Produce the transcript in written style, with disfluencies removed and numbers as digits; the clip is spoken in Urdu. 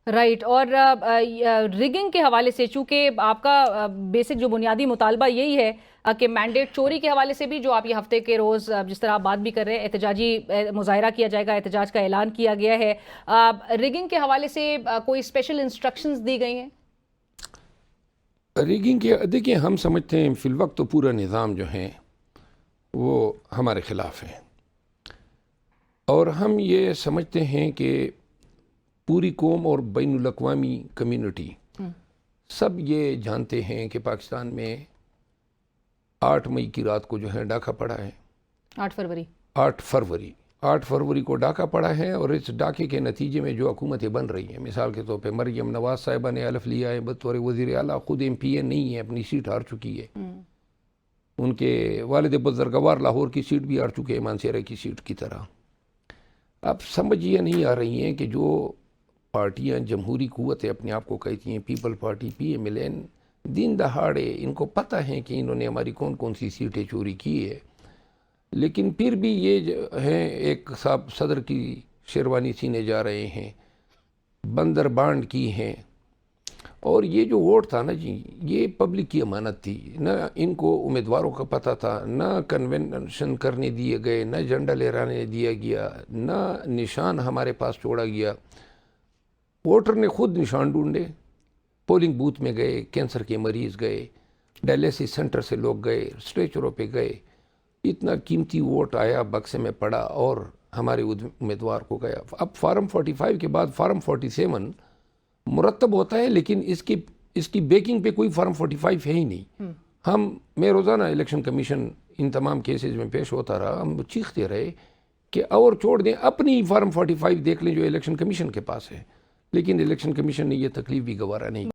رائٹ. اور ریگنگ کے حوالے سے چونکہ آپ کا بیسک جو بنیادی مطالبہ یہی ہے کہ مینڈیٹ چوری کے حوالے سے بھی جو آپ یہ ہفتے کے روز جس طرح آپ بات بھی کر رہے ہیں احتجاجی مظاہرہ کیا جائے گا، احتجاج کا اعلان کیا گیا ہے، ریگنگ کے حوالے سے کوئی اسپیشل انسٹرکشنز دی گئی ہیں؟ ریگنگ کے دیکھیں، ہم سمجھتے ہیں فی الوقت تو پورا نظام جو ہے وہ ہمارے خلاف ہے، اور ہم یہ سمجھتے ہیں کہ پوری قوم اور بین الاقوامی کمیونٹی سب یہ جانتے ہیں کہ پاکستان میں 8 مئی کی رات کو جو ہے ڈاکہ پڑا ہے. 8 فروری کو ڈاکہ پڑا ہے، اور اس ڈاکے کے نتیجے میں جو حکومتیں بن رہی ہیں، مثال کے طور پہ مریم نواز صاحبہ نے حلف لیا ہے بطور وزیر اعلیٰ، خود ایم پی اے نہیں ہے، اپنی سیٹ ہار چکی ہے. ان کے والد بزرگوار لاہور کی سیٹ بھی ہار چکے ہیں، مانسیرا کی سیٹ کی طرح. اب سمجھ یہ نہیں آ رہی ہیں کہ جو پارٹیاں جمہوری قوتیں اپنے آپ کو کہتی ہیں، People Party, P M L N, دن دہاڑے ان کو پتہ ہے کہ انہوں نے ہماری کون کون سی سیٹیں چوری کی ہے، لیکن پھر بھی یہ جو ہیں ایک صدر کی شیروانی سینے جا رہے ہیں، بندر بانڈ کی ہیں. اور یہ جو ووٹ تھا نا جی، یہ پبلک کی امانت تھی، نہ ان کو امیدواروں کا پتہ تھا، نہ کنونشن کرنے دیے گئے، نہ جھنڈا لہرانے دیا گیا، نہ نشان ہمارے پاس چھوڑا گیا. ووٹر نے خود نشان ڈھونڈے، پولنگ بوتھ میں گئے، کینسر کے مریض گئے، ڈائلیسس سینٹر سے لوگ گئے، اسٹریچروں پہ گئے. اتنا قیمتی ووٹ آیا، بکسے میں پڑا اور ہمارے امیدوار کو گیا. اب فارم 45 کے بعد فارم 47 مرتب ہوتا ہے، لیکن اس کی بیکنگ پہ کوئی فارم 45 ہے ہی نہیں. میں روزانہ الیکشن کمیشن ان تمام کیسز میں پیش ہوتا رہا، ہم چیختے رہے کہ اور چھوڑ دیں، اپنی فارم 45 دیکھ لیں جو الیکشن کمیشن کے پاس ہے، لیکن الیکشن کمیشن نے یہ تکلیف بھی گوارا نہیں.